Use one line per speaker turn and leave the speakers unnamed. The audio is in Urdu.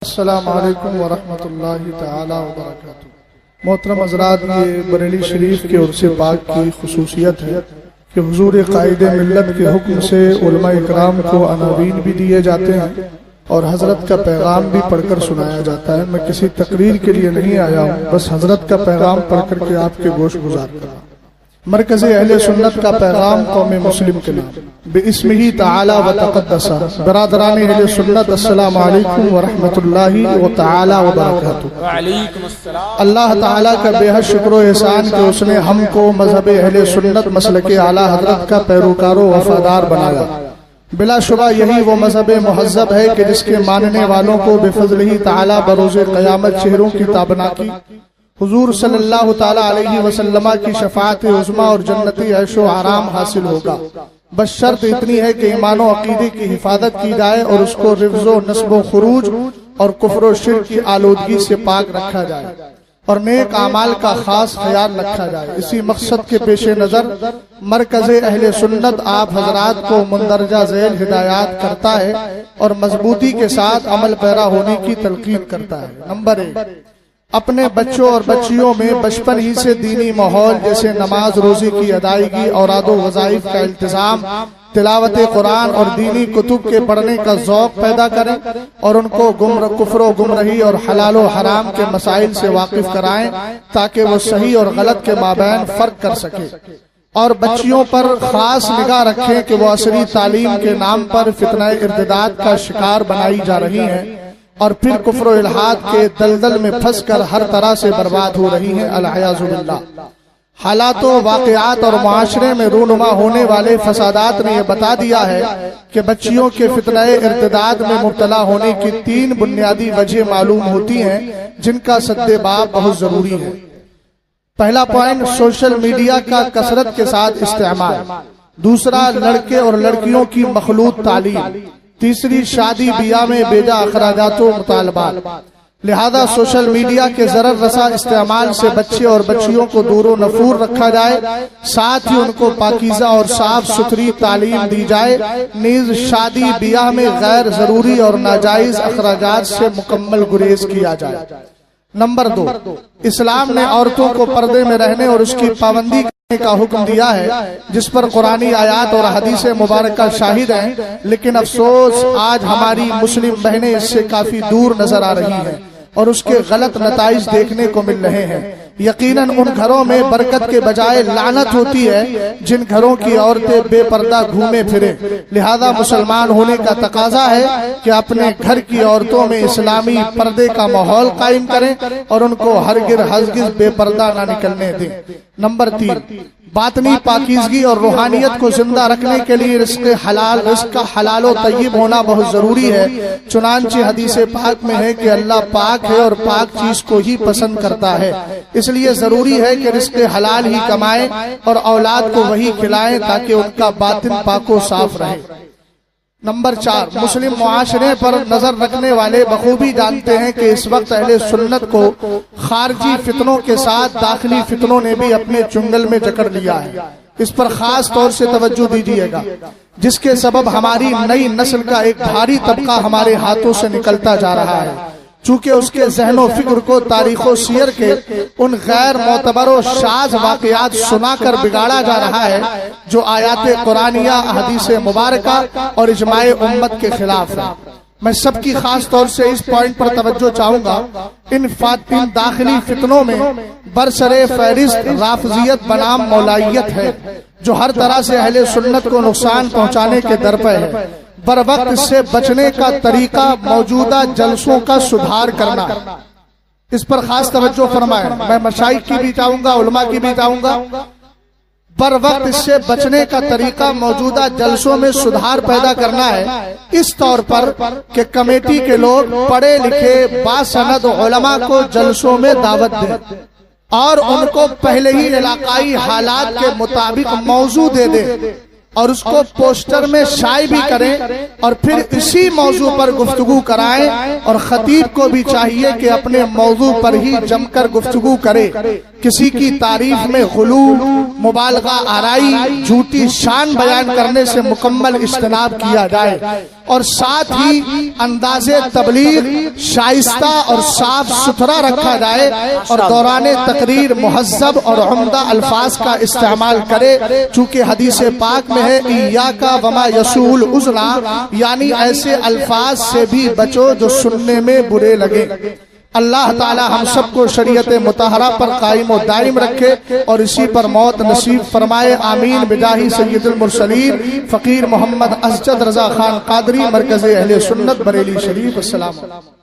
السلام علیکم ورحمۃ اللہ تعالی وبرکاتہ۔ محترم حضرات، یہ بریلی شریف کے عرس پاک کی خصوصیت ہے کہ حضور قائد ملت کے حکم سے علماء اکرام کو عناوین بھی دیے جاتے ہیں اور حضرت کا پیغام بھی پڑھ کر سنایا جاتا ہے۔ میں کسی تقریر کے لیے نہیں آیا ہوں، بس حضرت کا پیغام پڑھ کر کے آپ کے گوش گزار کر مرکز اہل سنت کا پیغام قوم مسلم کے نام باسمہ تعالی و تقدس۔ برادران اہل سنت، السلام علیکم ورحمۃ اللہ تعالی وبرکاتہ۔
وعلیکم السلام۔
اللہ تعالیٰ کا بے حد شکر و احسان کہ اس نے ہم کو مذہب اہل سنت مسلک اعلیٰ حضرت کا پیروکار و وفادار بنایا۔ بلا شبہ یہی وہ مذہب مہذب ہے کہ جس کے ماننے والوں کو بفضلہ تعالیٰ بروز قیامت چہروں کی تابناکی حضور صلی اللہ تعالیٰ علیہ وسلم کی شفاعت عظمیٰ اور جنتی عیش و آرام حاصل ہوگا، بس شرط اتنی ہے کہ ایمان و عقیدے کی حفاظت کی جائے اور اس کو رفض و نسب و خروج اور کفر و شرک کی آلودگی سے پاک رکھا جائے اور نیک اعمال کا خاص خیال رکھا جائے۔ اسی مقصد کے پیش نظر مرکز اہل سنت آپ حضرات کو مندرجہ ذیل ہدایات کرتا ہے اور مضبوطی کے ساتھ عمل پیرا ہونے کی تلقین کرتا ہے۔ نمبر 1، اپنے بچوں اور بچیوں میں بچپن ہی سے دینی ماحول جیسے نماز روزی کی ادائیگی، اوراد و وظائف کا التزام، تلاوت قرآن اور دینی کتب کے پڑھنے کا ذوق پیدا کریں اور ان کو کفر و گمراہی اور حلال و حرام کے مسائل سے واقف کرائیں تاکہ وہ صحیح اور غلط کے مابین فرق کر سکے، اور بچیوں پر خاص نگاہ رکھیں کہ وہ عصری تعلیم کے نام پر فتنہ ارتداد کا شکار بنائی جا رہی ہیں اور پھر کفر و الحاد کے دلدل میں پھنس کر ہر طرح سے برباد ہو رہی ہیں، العیاذ باللہ۔ حالات و واقعات اور معاشرے میں رونما ہونے والے فسادات نے یہ بتا دیا ہے کہ بچیوں کے فتنہ ارتداد میں مبتلا ہونے کی 3 بنیادی وجہ معلوم ہوتی ہیں جن کا سد باب بہت ضروری ہے۔ پہلا پوائنٹ، سوشل میڈیا کا کثرت کے ساتھ استعمال۔ دوسرا، لڑکے اور لڑکیوں کی مخلوط تعلیم۔ تیسری، شادی بیاہ میں بیجا اخراجات و مطالبات۔ لہذا سوشل میڈیا کے ضرر رسا استعمال سے بچے اور بچیوں کو دور و نفور رکھا جائے، ساتھ ہی ان کو پاکیزہ اور صاف ستھری تعلیم دی جائے، نیز شادی بیاہ میں غیر ضروری اور ناجائز اخراجات سے مکمل گریز کیا جائے۔ نمبر 2، اسلام نے عورتوں کو پردے میں رہنے اور اس کی پابندی کا حکم دیا ہے جس پر قرآنی آیات اور حدیث مبارکہ شاہد ہیں، لیکن افسوس آج ہماری مسلم بہنیں اس سے کافی دور نظر آ رہی ہیں اور اس کے غلط نتائج دیکھنے کو مل رہے ہیں۔ یقیناً ان گھروں میں برکت کے بجائے لعنت ہوتی ہے جن گھروں کی عورتیں بے پردہ گھومے پھریں۔ لہذا مسلمان ہونے کا تقاضا ہے کہ اپنے گھر کی عورتوں میں اسلامی پردے کا ماحول قائم کریں اور ان کو ہرگز بے پردہ نہ نکلنے دیں۔ نمبر 3، باطنی پاکیزگی اور روحانیت کو زندہ رکھنے کے لیے رزق کا حلال و طیب ہونا بہت ضروری ہے۔ چنانچہ حدیث پاک میں ہے کہ اللہ پاک ہے اور پاک چیز کو ہی پسند کرتا ہے، اس لیے ضروری ہے کہ رزق حلال ہی کمائیں اور اولاد کو وہی کھلائیں تاکہ ان کا باطن پاک و صاف رہے۔ نمبر 4، مسلم معاشرے پر نظر رکھنے والے بخوبی جانتے ہیں کہ اس وقت اہل سنت کو خارجی فتنوں کے ساتھ داخلی فتنوں نے بھی اپنے چنگل میں جکڑ لیا ہے۔ اس پر خاص طور سے توجہ دیجیے گا، جس کے سبب ہماری نئی نسل کا ایک بھاری طبقہ ہمارے ہاتھوں سے نکلتا جا رہا ہے، چونکہ اس کے ذہن و فکر کو تاریخ و سیر کے ان غیر معتبر و شاذ واقعات سنا کر بگاڑا جا رہا ہے جو آیات قرآنیہ، حدیث مبارکہ اور اجماع امت کے خلاف ہے۔ میں سب کی خاص طور سے اس پوائنٹ پر توجہ چاہوں گا، ان داخلی فتنوں میں برسر فہرست رافضیت بنام مولائیت ہے جو ہر طرح سے اہل سنت کو نقصان پہنچانے کے درپے ہے۔ بر وقت اس سے بچنے کا طریقہ موجودہ جلسوں کا سدھار کرنا ہے، اس پر خاص توجہ فرمائیں۔ میں مشائخ کی بھی چاہوں گا، علماء کی بھی چاہوں گا۔ بر وقت اس سے بچنے کا طریقہ موجودہ جلسوں میں سدھار پیدا کرنا ہے، اس طور پر کہ کمیٹی کے لوگ پڑھے لکھے باسند علماء کو جلسوں میں دعوت دیں اور ان کو پہلے ہی علاقائی حالات کے مطابق موضوع دے دیں اور اس کو پوسٹر میں شائع بھی کریں اور پھر اسی موضوع پر گفتگو کرائیں، اور خطیب کو بھی چاہیے کہ اپنے موضوع پر ہی جم کر گفتگو کرے، کسی کی تعریف میں غلو، مبالغہ آرائی، جھوٹی شان بیان کرنے سے مکمل اجتناب کیا جائے، اور ساتھ ہی انداز تبلیغ شائستہ اور صاف ستھرا رکھا جائے، اور دوران تقریر مہذب اور عمدہ الفاظ کا استعمال کرے، چونکہ حدیث پاک میں ہے ایاکا وما یسول عذرا، یعنی ایسے الفاظ سے بھی بچو جو سننے میں برے لگے۔ اللہ تعالی ہم سب کو شریعت مطہرہ پر قائم و دائم رکھے اور اسی پر موت نصیب فرمائے، آمین بجاہ سید المرسلین فقیر محمد اسجد رضا خان قادری، مرکز اہل سنت بریلی شریف۔ السلام علیکم۔